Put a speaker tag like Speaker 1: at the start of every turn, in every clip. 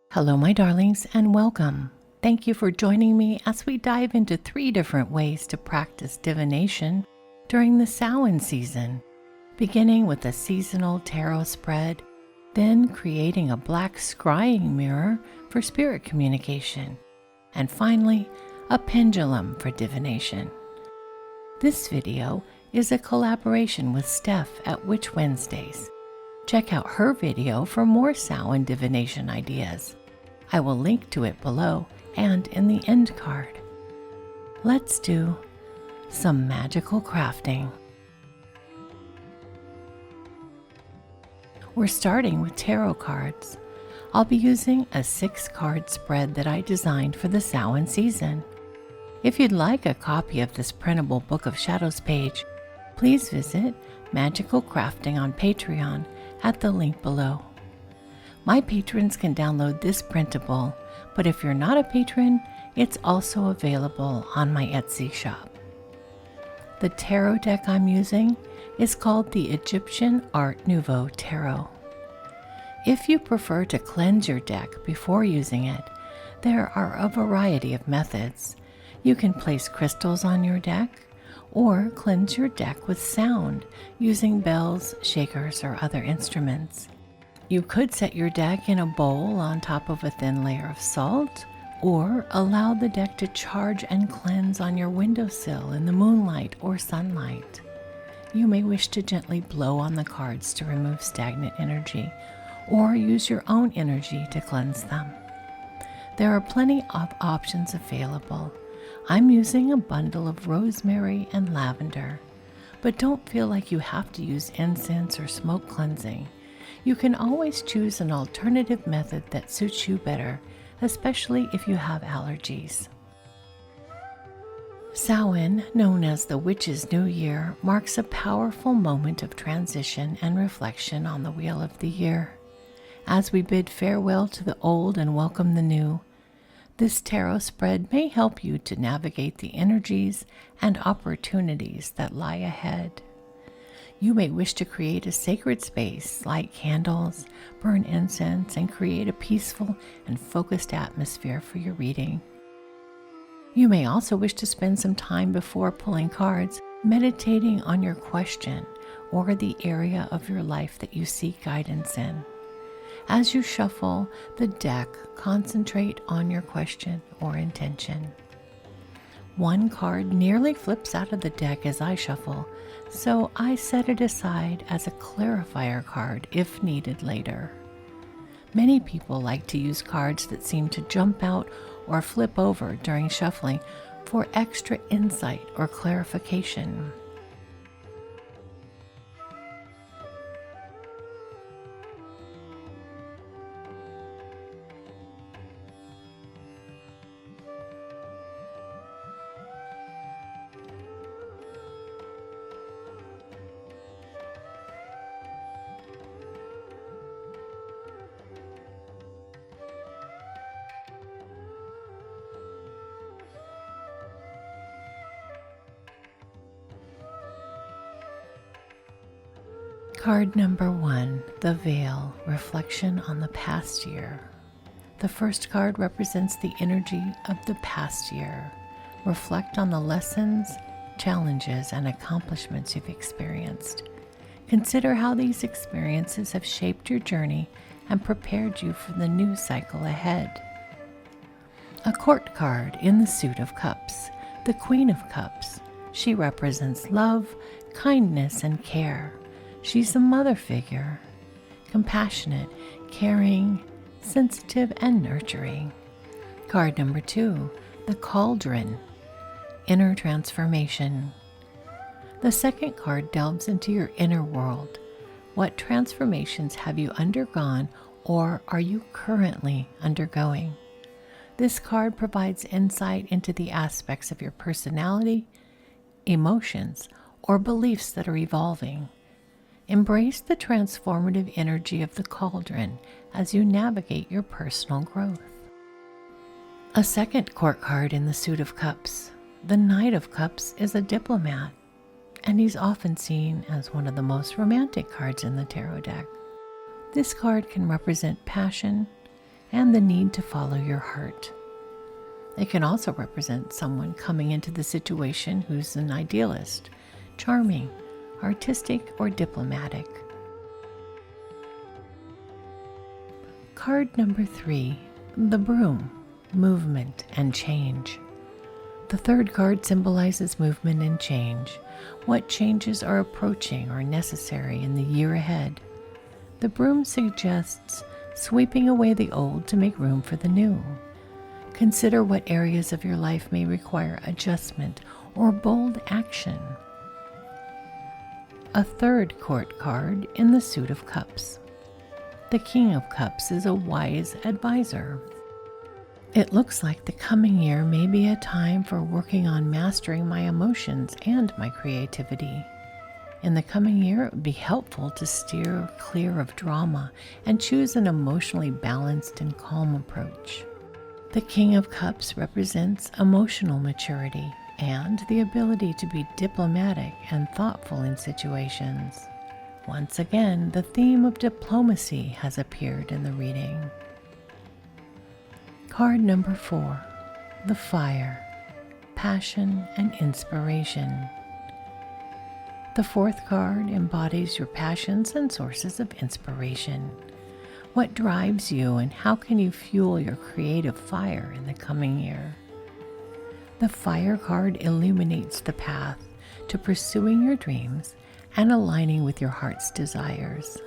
Speaker 1: Hello, my darlings, and welcome. Thank you for joining me as we dive into 3 different ways to practice divination during the Samhain season, beginning with a seasonal tarot spread, then creating a black scrying mirror for spirit communication, and finally, a pendulum for divination. This video is a collaboration with Steph at Witch Wednesdays. Check out her video for more Samhain divination ideas. I will link to it below and in the end card. Let's do some magical crafting. We're starting with tarot cards. I'll be using a 6-card spread that I designed for the Samhain season. If you'd like a copy of this printable Book of Shadows page, please visit Magical Crafting on Patreon at the link below. My patrons can download this printable, but if you're not a patron, it's also available on my Etsy shop. The tarot deck I'm using is called the Egyptian Art Nouveau Tarot. If you prefer to cleanse your deck before using it, there are a variety of methods. You can place crystals on your deck, or cleanse your deck with sound using bells, shakers, or other instruments. You could set your deck in a bowl on top of a thin layer of salt, or allow the deck to charge and cleanse on your windowsill in the moonlight or sunlight. You may wish to gently blow on the cards to remove stagnant energy, or use your own energy to cleanse them. There are plenty of options available. I'm using a bundle of rosemary and lavender, but don't feel like you have to use incense or smoke cleansing. You can always choose an alternative method that suits you better, especially if you have allergies. Samhain, known as the Witch's New Year, marks a powerful moment of transition and reflection on the wheel of the year. As we bid farewell to the old and welcome the new, this tarot spread may help you to navigate the energies and opportunities that lie ahead. You may wish to create a sacred space, light candles, burn incense, and create a peaceful and focused atmosphere for your reading. You may also wish to spend some time before pulling cards, meditating on your question or the area of your life that you seek guidance in. As you shuffle the deck, concentrate on your question or intention. One card nearly flips out of the deck as I shuffle, so I set it aside as a clarifier card if needed later. Many people like to use cards that seem to jump out or flip over during shuffling for extra insight or clarification. Card number 1, the Veil, Reflection on the Past Year. The first card represents the energy of the past year. Reflect on the lessons, challenges, and accomplishments you've experienced. Consider how these experiences have shaped your journey and prepared you for the new cycle ahead. A court card in the Suit of Cups, the Queen of Cups. She represents love, kindness, and care. She's a mother figure, compassionate, caring, sensitive, and nurturing. Card number 2, the Cauldron, Inner Transformation. The second card delves into your inner world. What transformations have you undergone or are you currently undergoing? This card provides insight into the aspects of your personality, emotions, or beliefs that are evolving. Embrace the transformative energy of the cauldron as you navigate your personal growth. A second court card in the Suit of Cups. The Knight of Cups is a diplomat, and he's often seen as one of the most romantic cards in the tarot deck. This card can represent passion, and the need to follow your heart. It can also represent someone coming into the situation who's an idealist, charming, artistic, or diplomatic. Card number 3, the Broom, movement and change. The third card symbolizes movement and change. What changes are approaching or necessary in the year ahead? The broom suggests sweeping away the old to make room for the new. Consider what areas of your life may require adjustment or bold action. A third court card in the suit of cups. The King of Cups is a wise advisor. It looks like the coming year may be a time for working on mastering my emotions and my creativity. In the coming year, it would be helpful to steer clear of drama and choose an emotionally balanced and calm approach. The King of Cups represents emotional maturity and the ability to be diplomatic and thoughtful in situations. Once again, the theme of diplomacy has appeared in the reading. Card number 4, the Fire, passion and inspiration. The fourth card embodies your passions and sources of inspiration. What drives you and how can you fuel your creative fire in the coming year? The Fire card illuminates the path to pursuing your dreams and aligning with your heart's desires.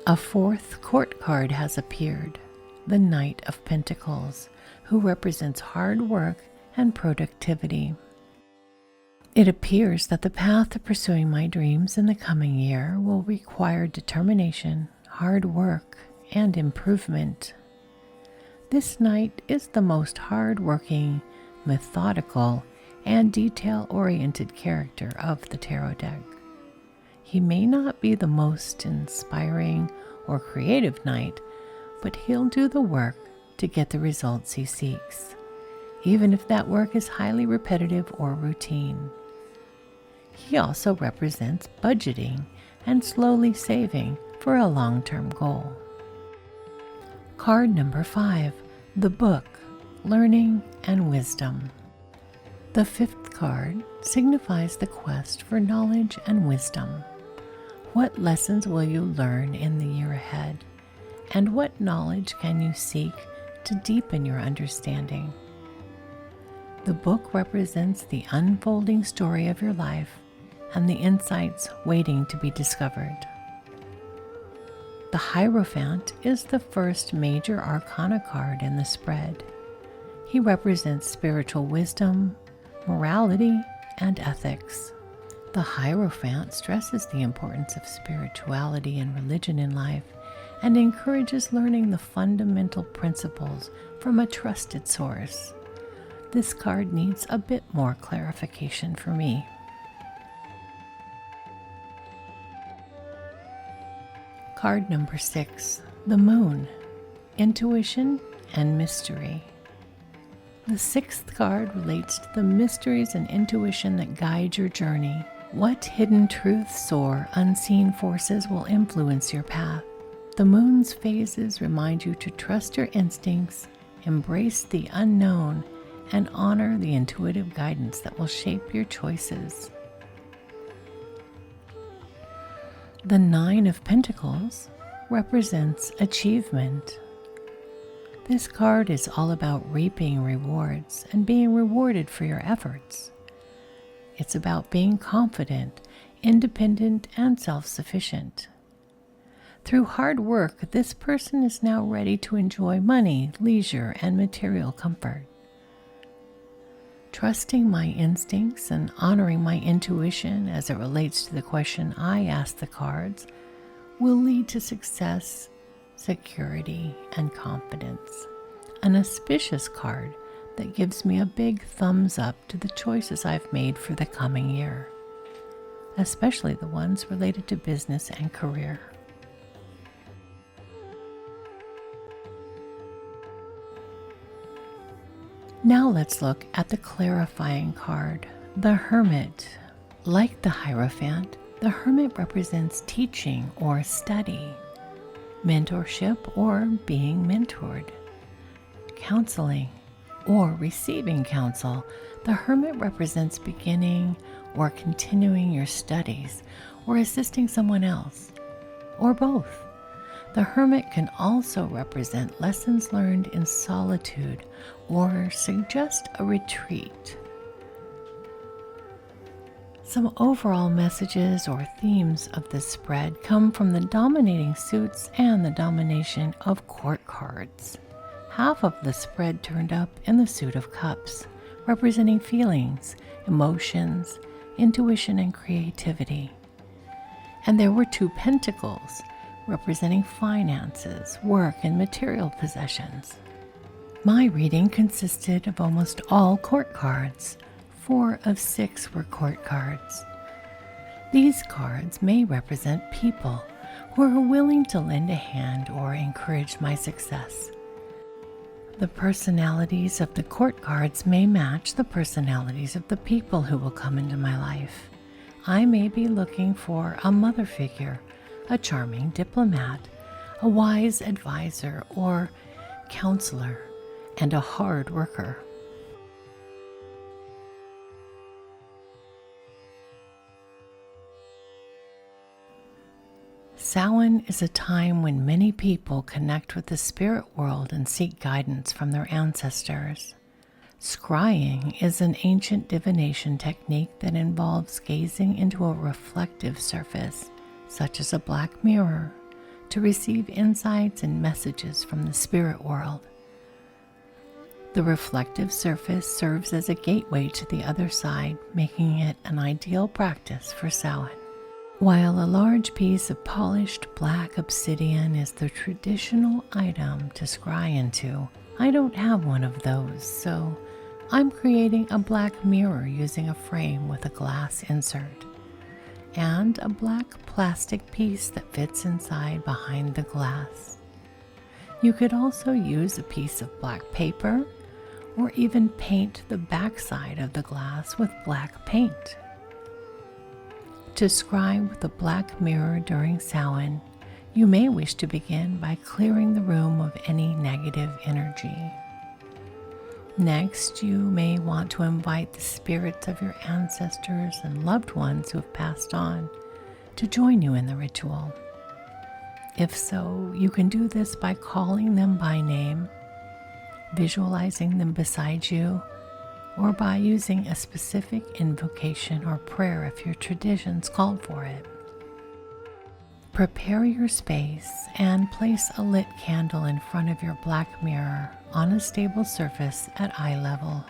Speaker 1: A fourth court card has appeared, the Knight of Pentacles, who represents hard work and productivity. It appears that the path to pursuing my dreams in the coming year will require determination, hard work, and improvement. This knight is the most hard-working, methodical, and detail-oriented character of the tarot deck. He may not be the most inspiring or creative knight, but he'll do the work to get the results he seeks, even if that work is highly repetitive or routine. He also represents budgeting and slowly saving for a long-term goal. Card number 5, the Book, Learning and Wisdom. The fifth card signifies the quest for knowledge and wisdom. What lessons will you learn in the year ahead? And what knowledge can you seek to deepen your understanding? The book represents the unfolding story of your life and the insights waiting to be discovered. The Hierophant is the first major arcana card in the spread. He represents spiritual wisdom, morality, and ethics. The Hierophant stresses the importance of spirituality and religion in life and encourages learning the fundamental principles from a trusted source. This card needs a bit more clarification for me. Card number 6, the Moon, Intuition and Mystery. The sixth card relates to the mysteries and intuition that guide your journey. What hidden truths or unseen forces will influence your path? The moon's phases remind you to trust your instincts, embrace the unknown, and honor the intuitive guidance that will shape your choices. The Nine of Pentacles represents achievement. This card is all about reaping rewards and being rewarded for your efforts. It's about being confident, independent, and self-sufficient. Through hard work, this person is now ready to enjoy money, leisure, and material comfort. Trusting my instincts and honoring my intuition as it relates to the question I ask the cards will lead to success, security, and confidence. An auspicious card that gives me a big thumbs up to the choices I've made for the coming year, especially the ones related to business and career. Now let's look at the clarifying card, the Hermit. Like the Hierophant, the Hermit represents teaching or study. mentorship or being mentored, counseling or receiving counsel. The Hermit represents beginning or continuing your studies or assisting someone else, or both. The Hermit can also represent lessons learned in solitude or suggest a retreat. Some overall messages or themes of this spread come from the dominating suits and the domination of court cards. Half of the spread turned up in the suit of cups, representing feelings, emotions, intuition, and creativity. And there were 2 pentacles, representing finances, work, and material possessions. My reading consisted of almost all court cards. 4 of 6 were court cards. These cards may represent people who are willing to lend a hand or encourage my success. The personalities of the court cards may match the personalities of the people who will come into my life. I may be looking for a mother figure, a charming diplomat, a wise advisor or counselor, and a hard worker. Samhain is a time when many people connect with the spirit world and seek guidance from their ancestors. Scrying is an ancient divination technique that involves gazing into a reflective surface, such as a black mirror, to receive insights and messages from the spirit world. The reflective surface serves as a gateway to the other side, making it an ideal practice for Samhain. While a large piece of polished black obsidian is the traditional item to scry into, I don't have one of those, so I'm creating a black mirror using a frame with a glass insert and a black plastic piece that fits inside behind the glass. You could also use a piece of black paper or even paint the backside of the glass with black paint. To scry with a black mirror during Samhain, you may wish to begin by clearing the room of any negative energy. Next, you may want to invite the spirits of your ancestors and loved ones who have passed on to join you in the ritual. If so, you can do this by calling them by name, visualizing them beside you, or by using a specific invocation or prayer if your traditions called for it. Prepare your space and place a lit candle in front of your black mirror on a stable surface at eye level.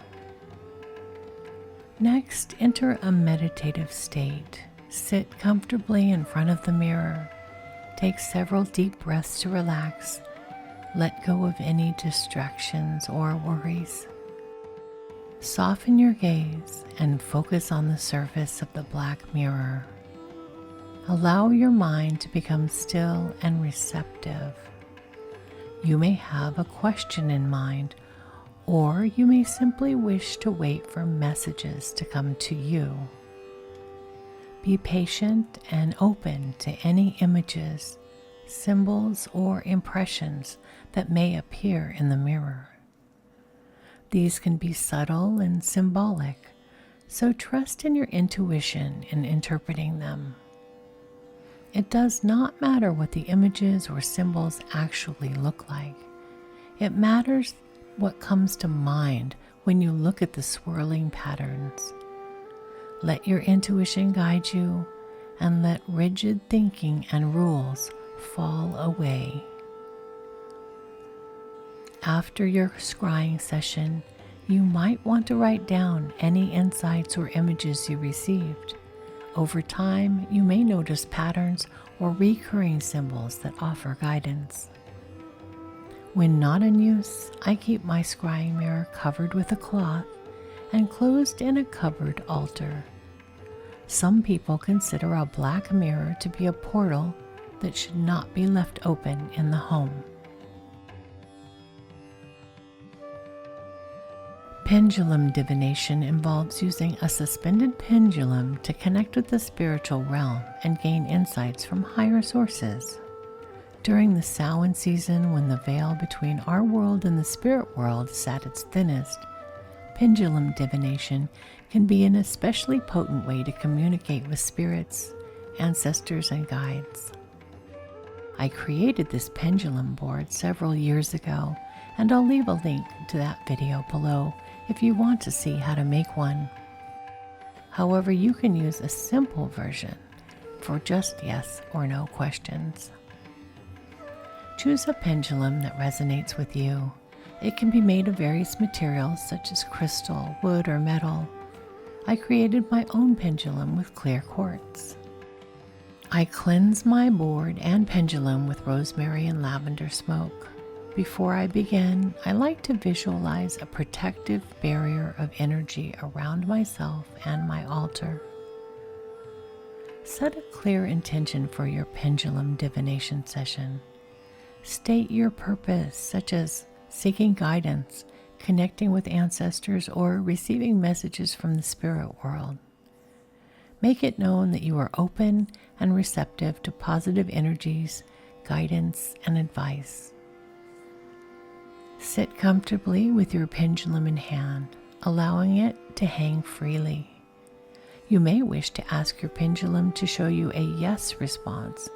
Speaker 1: Next, enter a meditative state. Sit comfortably in front of the mirror. Take several deep breaths to relax. Let go of any distractions or worries. Soften your gaze and focus on the surface of the black mirror. Allow your mind to become still and receptive. You may have a question in mind, or you may simply wish to wait for messages to come to you. Be patient and open to any images, symbols, or impressions that may appear in the mirror. These can be subtle and symbolic, so trust in your intuition in interpreting them. It does not matter what the images or symbols actually look like. It matters what comes to mind when you look at the swirling patterns. Let your intuition guide you, and let rigid thinking and rules fall away. After your scrying session, you might want to write down any insights or images you received. Over time, you may notice patterns or recurring symbols that offer guidance. When not in use, I keep my scrying mirror covered with a cloth and closed in a cupboard altar. Some people consider a black mirror to be a portal that should not be left open in the home. Pendulum divination involves using a suspended pendulum to connect with the spiritual realm and gain insights from higher sources. During the Samhain season, when the veil between our world and the spirit world is at its thinnest, pendulum divination can be an especially potent way to communicate with spirits, ancestors, and guides. I created this pendulum board several years ago, and I'll leave a link to that video below if you want to see how to make one. However, you can use a simple version for just yes or no questions. Choose a pendulum that resonates with you. It can be made of various materials such as crystal, wood, or metal. I created my own pendulum with clear quartz. I cleanse my board and pendulum with rosemary and lavender smoke. Before I begin, I like to visualize a protective barrier of energy around myself and my altar. Set a clear intention for your pendulum divination session. State your purpose, such as seeking guidance, connecting with ancestors, or receiving messages from the spirit world. Make it known that you are open and receptive to positive energies, guidance, and advice. Sit comfortably with your pendulum in hand, allowing it to hang freely. You may wish to ask your pendulum to show you a yes response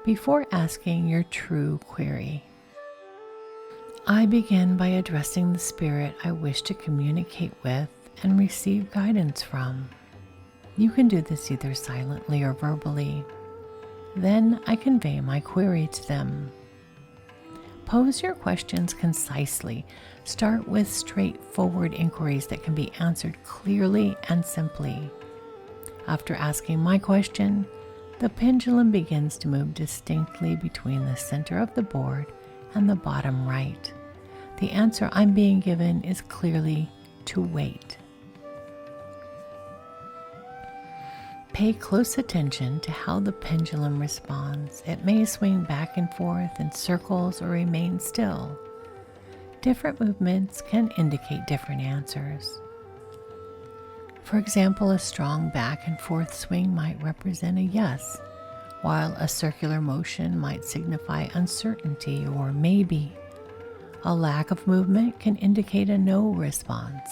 Speaker 1: before asking your true query. I begin by addressing the spirit I wish to communicate with and receive guidance from. You can do this either silently or verbally. Then I convey my query to them. Pose your questions concisely. Start with straightforward inquiries that can be answered clearly and simply. After asking my question, the pendulum begins to move distinctly between the center of the board and the bottom right. The answer I'm being given is clearly to wait. Pay close attention to how the pendulum responds. It may swing back and forth in circles or remain still. Different movements can indicate different answers. For example, a strong back and forth swing might represent a yes, while a circular motion might signify uncertainty or maybe. A lack of movement can indicate a no response.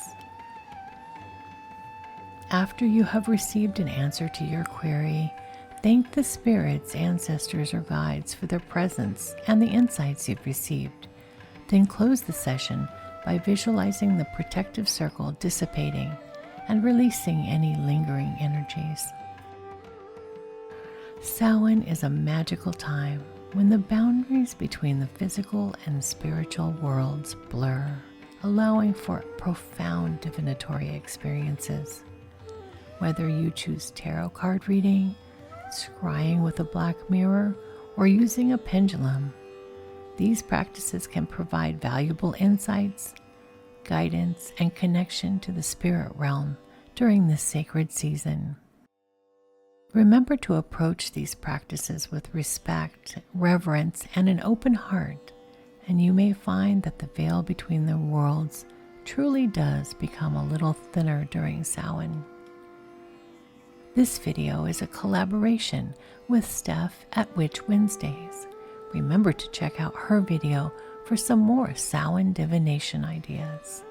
Speaker 1: After you have received an answer to your query, thank the spirits, ancestors, or guides for their presence and the insights you've received. Then close the session by visualizing the protective circle dissipating and releasing any lingering energies. Samhain is a magical time when the boundaries between the physical and spiritual worlds blur, allowing for profound divinatory experiences. Whether you choose tarot card reading, scrying with a black mirror, or using a pendulum, these practices can provide valuable insights, guidance, and connection to the spirit realm during this sacred season. Remember to approach these practices with respect, reverence, and an open heart, and you may find that the veil between the worlds truly does become a little thinner during Samhain. This video is a collaboration with Steph at Witch Wednesdays. Remember to check out her video for some more Samhain divination ideas.